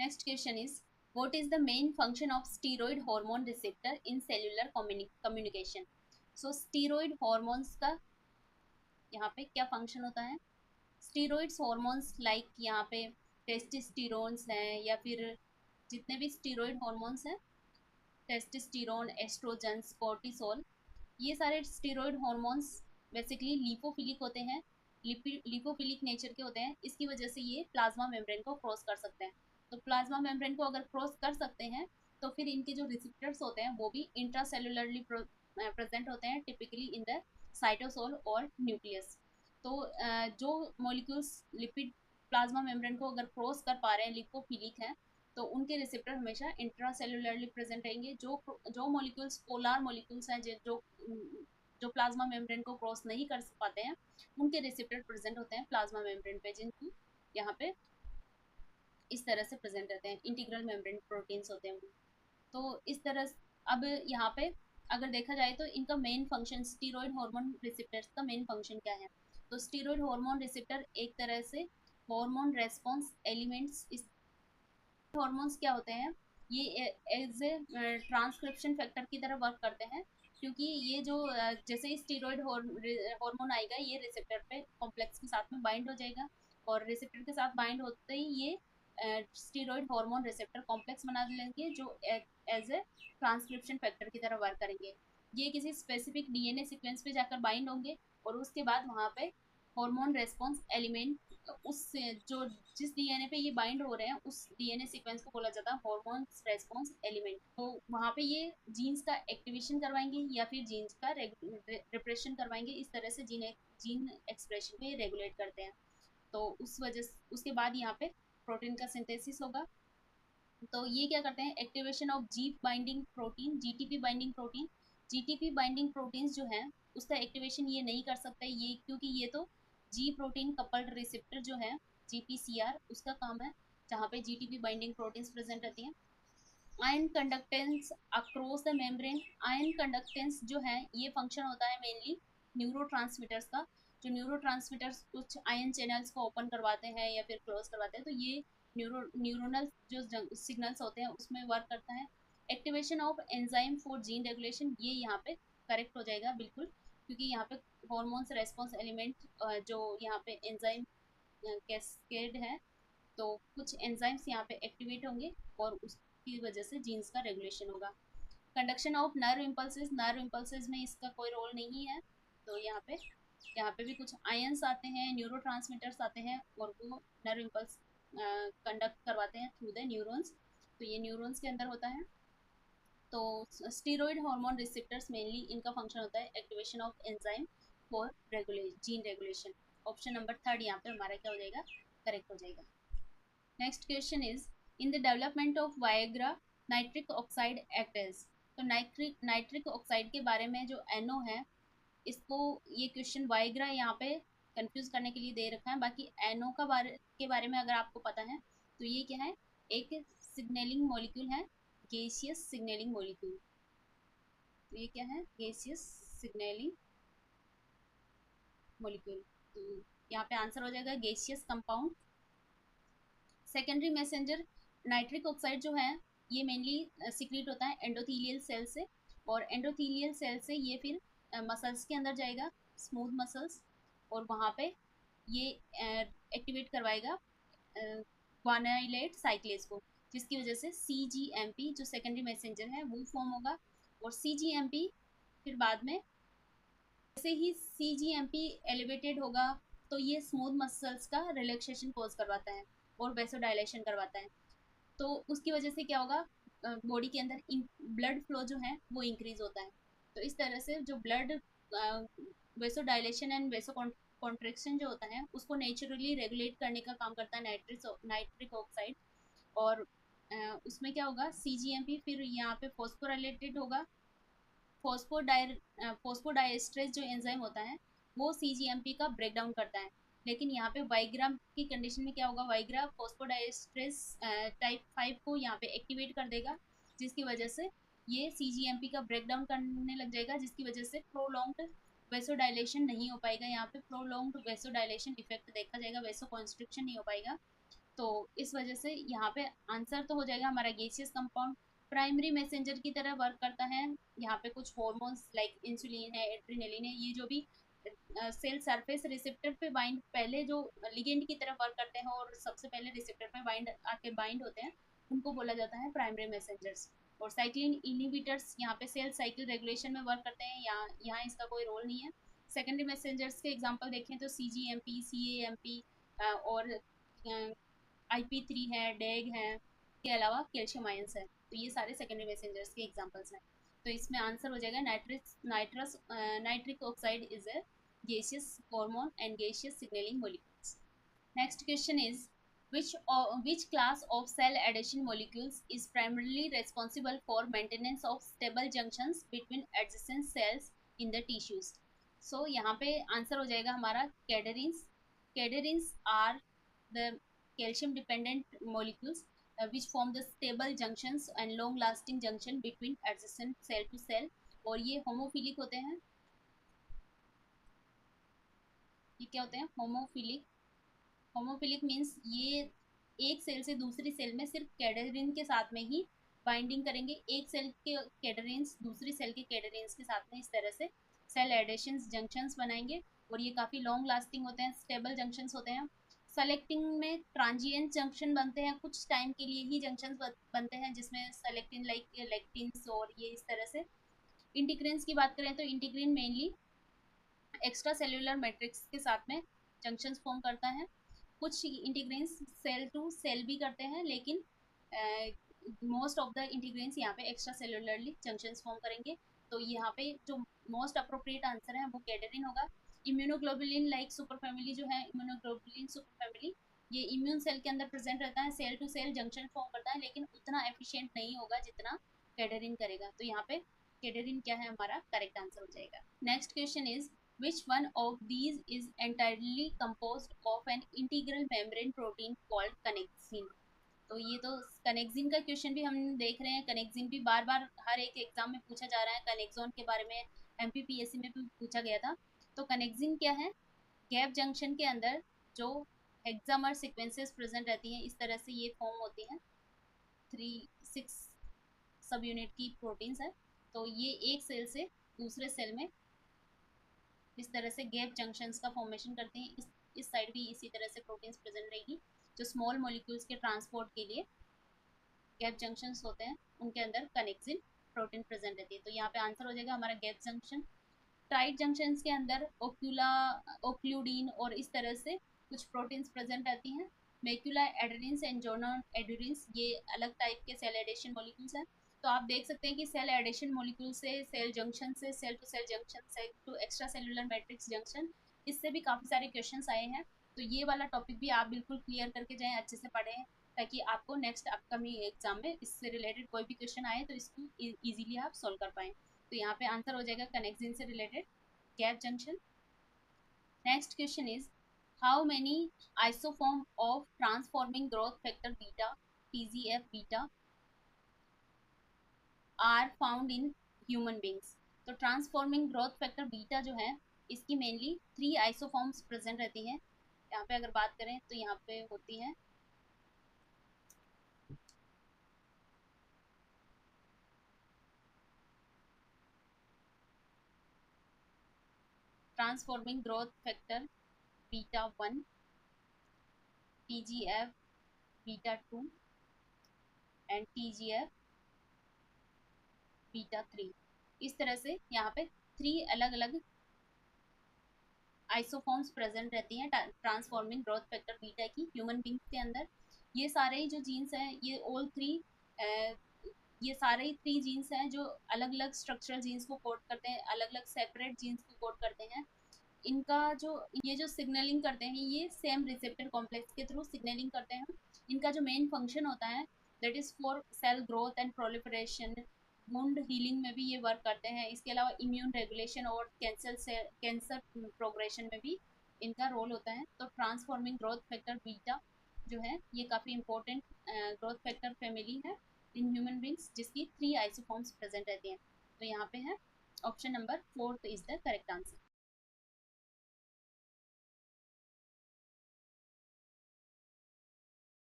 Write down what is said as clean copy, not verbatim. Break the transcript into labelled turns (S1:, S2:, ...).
S1: Next question is what is the main function of steroid hormone receptor in cellular communication. So steroid hormones का यहाँ पे क्या function होता है। Steroids hormones like यहाँ पे टेस्टोस्टेरोन्स हैं या फिर जितने भी स्टीरॉयड हार्मोन्स हैं, टेस्टोस्टेरोन, एस्ट्रोजन्स, कोर्टिसोल, ये सारे स्टीरॉयड हार्मोन्स बेसिकली लिपोफिलिक होते हैं, लिपोफिलिक नेचर के होते हैं। इसकी वजह से ये प्लाज्मा मेम्ब्रेन को क्रॉस कर सकते हैं। तो प्लाज्मा मेम्ब्रेन को अगर क्रॉस कर सकते हैं तो फिर इनके जो रिसेप्टर्स होते हैं वो भी इंट्रासेलुलरली प्रेजेंट होते हैं, टिपिकली इन द साइटोसोल और न्यूक्लियस। तो जो मॉलिक्यूल्स लिपिड प्लाज्मा मेम्ब्रेन को अगर क्रॉस कर पा रहे हैं, लिपोफिलिक हैं, तो उनके रिसेप्टर हमेशा इंट्रासेलुलरली प्रेजेंट रहेंगे। जो मॉलिक्यूल्स पोलर मॉलिक्यूल्स हैं, जो प्लाज्मा मेम्ब्रेन को क्रॉस नहीं कर पाते हैं, उनके रिसेप्टर प्रेजेंट होते हैं प्लाज्मा मेम्ब्रेन पे, जिनको यहाँ पे इस तरह से प्रेजेंट रहते हैं, इंटीग्रल मेम्ब्रेन प्रोटीन्स होते हैं। तो इस तरह अब यहाँ पे अगर देखा जाए तो इनका main function, steroid hormone receptors का मेन फंक्शन क्या है। तो स्टीरॉयड हार्मोन रिसेप्टर एक तरह से हार्मोन रेस्पॉन्स एलिमेंट्स, इस हार्मोन्स क्या होते हैं, ये एज ए ट्रांसक्रिप्शन फैक्टर की तरह वर्क करते हैं। क्योंकि ये जो जैसे ही स्टीरॉयड हार्मोन आएगा, ये रिसेप्टर पे कॉम्प्लेक्स के साथ में बाइंड हो जाएगा, और रिसेप्टर के साथ बाइंड होते ही ये स्टीरॉयड हार्मोन रिसेप्टर कॉम्प्लेक्स बना लेंगे, जो एज ए ट्रांसक्रिप्शन फैक्टर की तरह वर्क करेंगे। ये किसी स्पेसिफिक डीएनए सीक्वेंस पे जाकर बाइंड होंगे, और उसके बाद वहाँ पे हार्मोन रेस्पॉन्स एलिमेंट, उस जो जिस डीएनए पे ये बाइंड हो रहे हैं उस डीएनए सीक्वेंस को बोला जाता है हार्मोन रेस्पॉन्स एलिमेंट। तो वहाँ पे ये जीन्स का एक्टिवेशन करवाएंगे या फिर जीन्स का रिप्रेशन करवाएंगे। इस तरह से जीन एक्सप्रेशन को ये रेगुलेट करते हैं। तो उस वजह से उसके बाद यहाँ पे प्रोटीन का सिंथेसिस होगा। तो ये क्या करते हैं, activation of G binding protein, GTP binding protein. GTP binding proteins जो हैं उसका एक्टिवेशन ये नहीं कर सकता ये, क्योंकि ये तो जी प्रोटीन कपल्ड रिसेप्टर जो है, जीपीसीआर, उसका काम है, जहाँ पे जीटीपी बाइंडिंग प्रोटीन्स प्रेजेंट रहती हैं। Ion conductance across the membrane. Ion conductance जो है ये फंक्शन होता है मेनली न्यूरोट्रांसमीटर्स का। जो न्यूरोट्रांसमीटर्स कुछ आयन चैनल्स को ओपन करवाते हैं या फिर क्लोज करवाते हैं, तो ये न्यूरोनल जो सिग्नल्स होते हैं उसमें वर्क करता है। Activation of enzyme for gene regulation, ये यहाँ पे करेक्ट हो जाएगा बिल्कुल, क्योंकि यहाँ पे हॉर्मोन्स रेस्पॉन्स एलिमेंट जो यहाँ पे एंजाइम कैस्केड है, तो कुछ एंजाइम्स यहाँ पे एक्टिवेट होंगे और उसकी वजह से जीन्स का रेगुलेशन होगा। Conduction of nerve impulses, nerve impulses में इसका कोई रोल नहीं है। तो यहाँ पे भी कुछ आयंस आते हैं, न्यूरोट्रांसमीटर्स आते हैं, और वो नर्व इम्पल्स कंडक्ट करवाते हैं थ्रू द न्यूरॉन्स। तो ये न्यूरॉन्स के अंदर होता है। तो स्टीरॉयड हार्मोन रिसेप्टर्स मेनली इनका फंक्शन होता है activation of enzyme for gene regulation. Option number third यहाँ पे हमारा क्या हो जाएगा, करेक्ट हो जाएगा। Next question is in the development of Viagra nitric oxide act as. तो नाइट्रिक ऑक्साइड के बारे में जो एनओ है, इसको ये क्वेश्चन वायग्रा यहाँ पे कंफ्यूज करने के लिए दे रखा है। बाकी एनओ के बारे में अगर आपको पता है तो ये क्या है, एक सिग्नलिंग मॉलिक्यूल है, गैसियस सिग्नलिंग मॉलिक्यूल। तो ये क्या है, गैसियस सिग्नलिंग मॉलिक्यूल। तो यहाँ पे आंसर हो जाएगा gaseous compound. Secondary messenger nitric oxide जो है ये मेनली सिक्रीट होता है एंडोथीलियल सेल से, और एंडोथीलियल सेल से ये फिर मसल्स के अंदर जाएगा, स्मूथ मसल्स, और वहाँ पे ये एक्टिवेट करवाएगा ग्वानाइलेट साइक्लेज को, जिसकी वजह से CGMP जो सेकेंडरी मैसेंजर है वो फॉर्म होगा। और CGMP फिर बाद में जैसे ही CGMP एलिवेटेड होगा तो ये स्मूथ मसल्स का रिलैक्सेशन कॉज करवाता है और वेसोडाइलेशन करवाता है। तो उसकी वजह से क्या होगा, बॉडी के अंदर ब्लड फ्लो जो है वो इंक्रीज होता है। तो इस तरह से जो ब्लड वेसोडाइलेशन एंड वेसो कॉन्ट्रेक्शन जो होता है उसको नेचुरली रेगुलेट करने का काम करता है नाइट्रिक ऑक्साइड। और उसमें क्या होगा, CGMP फिर यहाँ पे फॉस्फोराइलेटेड होगा। फॉस्फोडाइएस्ट्रेस जो एंजाइम होता है वो CGMP का ब्रेक डाउन करता है। लेकिन यहाँ पे वाइग्रा की कंडीशन में क्या होगा, वाइग्रा फॉस्फोडाइएस्ट्रेस टाइप 5 को यहाँ पे एक्टिवेट कर देगा, जिसकी वजह से ये CGMP का ब्रेक डाउन करने लग जाएगा, जिसकी वजह से प्रोलॉन्ग्ड वेसोडाइलेशन नहीं हो पाएगा। यहाँ पे प्रोलॉन्ग्ड वेसोडाइलेशन इफेक्ट देखा जाएगा, वेसो कॉन्स्ट्रिक्शन नहीं हो पाएगा। तो इस वजह से यहाँ पे आंसर तो हो जाएगा हमारा गैसियस कंपाउंड। प्राइमरी मैसेंजर की तरह वर्क करता है। यहाँ पे कुछ हॉर्मोन्स लाइक इंसुलिन है, एड्रेनलिन है, ये जो भी सेल सरफेस रिसेप्टर पे बाइंड, पहले जो लिगेंड की तरह वर्क करते हैं और सबसे पहले रिसेप्टर पे बाइंड होते हैं, उनको बोला जाता है प्राइमरी मैसेंजर्स। और साइक्लिन इनहिबिटर्स यहाँ पे सेल साइकिल रेगुलेशन में वर्क करते हैं, यहाँ इसका कोई रोल नहीं है। सेकेंडरी मैसेंजर्स के एग्जांपल देखें तो CGMP, CAMP और IP3 है, डेग है, के अलावा कैल्शियम आयंस है। तो ये सारे सेकेंडरी मैसेंजर्स के एग्जांपल्स हैं। तो इसमें आंसर हो जाएगा nitric oxide is a gaseous hormone and gaseous signaling molecules. Next question is which class of cell adhesion molecules is primarily responsible for maintenance of stable junctions between adjacent cells in the tissues? So यहाँ पे answer हो जाएगा हमारा कैडरिन्स। कैडरिन्स are the calcium dependent molecules which form the stable junctions and long lasting junction between adjacent cell to cell, और ये होमोफिलिक होते हैं। ये क्या होते हैं? होमोफिलिक। होमोफिलिक मीन्स ये एक सेल से दूसरी सेल में सिर्फ कैडरिन के साथ में ही बाइंडिंग करेंगे, एक सेल के कैडरिन्स दूसरी सेल के कैडरिन्स के साथ में इस तरह से सेल एडेशन जंक्शंस बनाएंगे, और ये काफ़ी लॉन्ग लास्टिंग होते हैं, स्टेबल जंक्शंस होते हैं। सेलेक्टिंग में ट्रांजिएंट जंक्शन बनते हैं, कुछ टाइम के लिए ही जंक्शंस बनते हैं, जिसमें सेलेक्टिन लाइक लेक्टिन्स और ये इस तरह से। इंटीग्रेंस की बात करें तो integrin mainly extra cellular matrix के साथ में जंक्शंस फॉर्म करता है। कुछ इंटीग्रेंस सेल टू सेल भी करते हैं, लेकिन मोस्ट ऑफ द इंटीग्रेंस यहाँ पे एक्स्ट्रा सेल्यूलरली जंक्शंस फॉर्म करेंगे। तो यहाँ पे जो मोस्ट अप्रोप्रिएट आंसर है वो कैडरिन होगा। इम्यूनोग्लोबुलिन लाइक सुपर फैमिली जो है, इम्यूनोग्लोबुलिन सुपर फैमिली, ये इम्यून सेल के अंदर प्रेजेंट रहता है, cell to cell junction form करता है, लेकिन उतना एफिशिएंट नहीं होगा जितना कैडरिन करेगा। तो यहाँ पे कैडरिन क्या है हमारा करेक्ट आंसर हो जाएगा। Next question is which one of these is entirely composed of an integral membrane protein called connexin? तो ये तो कनेक्सिन का क्वेश्चन भी हम देख रहे हैं। कनेक्सिन भी बार बार हर एक एग्जाम में पूछा जा रहा है, कनेक्सोन के बारे में MPPSC में भी पूछा गया था। तो कनेक्सिन क्या है? गैप जंक्शन के अंदर जो हेक्सामर सीक्वेंसेस प्रेजेंट रहती हैं, इस तरह से ये फॉर्म होती हैं, 3-6 सब यूनिट की प्रोटीन्स है। तो ये एक सेल से दूसरे सेल में इस तरह से गैप जंक्शंस का फॉर्मेशन करते हैं। इस साइड भी इसी तरह से प्रोटीन्स प्रेजेंट रहेगी, जो स्मॉल मॉलिक्यूल्स के ट्रांसपोर्ट के लिए गैप जंक्शंस होते हैं, उनके अंदर कनेक्सिन प्रोटीन प्रेजेंट रहती है। तो यहाँ पे आंसर हो जाएगा हमारा गैप जंक्शन। टाइट जंक्शंस के अंदर ओक्लूडीन और इस तरह से कुछ प्रोटीन्स प्रेजेंट रहती हैं। मैक्यूला एडेरिन्स एंड जोनोन एडेरिन्स ये अलग टाइप के सेल एडेशन मॉलिक्यूल्स हैं। तो आप देख सकते हैं कि सेल एडेशन मॉलिक्यूल से सेल जंक्शन से cell to cell junction, cell to extra cellular matrix junction, इससे भी काफ़ी सारे क्वेश्चंस आए हैं। तो ये वाला टॉपिक भी आप बिल्कुल क्लियर करके जाएं, अच्छे से पढ़ें, ताकि आपको नेक्स्ट अपकमिंग एग्जाम में इससे रिलेटेड कोई भी क्वेश्चन आए तो इसको इजीली आप सॉल्व कर पाएँ। तो यहाँ पे आंसर हो जाएगा कनेक्सिन से related gap junction. Next question is how many isoform of transforming growth factor beta TGF beta are found in human beings? तो ट्रांसफॉर्मिंग ग्रोथ फैक्टर बीटा जो है, इसकी मेनली 3 आइसोफॉर्म्स प्रेजेंट रहती हैं। यहाँ पे अगर बात करें तो यहाँ पे होती है transforming growth factor beta 1, TGF beta 2 and TGF beta 3। इस तरह से यहाँ पे 3 अलग अलग आइसोफॉर्म्स प्रेजेंट रहती हैं ट्रांसफॉर्मिंग ग्रोथ फैक्टर बीटा की ह्यूमन बींग्स के अंदर। ये सारे ही जो जीन्स हैं, ये सारे ही 3 जीन्स हैं जो अलग अलग स्ट्रक्चरल जीन्स को कोड करते हैं, अलग अलग सेपरेट जीन्स को कोड करते हैं। इनका जो ये जो सिग्नलिंग करते हैं, ये सेम रिसेप्टर कॉम्प्लेक्स के थ्रू सिग्नलिंग करते हैं। इनका जो मेन फंक्शन होता है that is for sale growth and proliferation, wound healing में भी ये वर्क करते हैं। इसके अलावा इम्यून रेगुलेशन और कैंसर प्रोग्रेशन में भी इनका रोल होता है। तो ट्रांसफॉर्मिंग ग्रोथ फैक्टर बीटा जो है, ये काफ़ी इंपॉर्टेंट ग्रोथ फैक्टर फैमिली है इन ह्यूमन बींग्स, जिसकी 3 आइसोफॉर्म्स प्रेजेंट रहती हैं। तो यहाँ पे है option number 4 is the correct answer.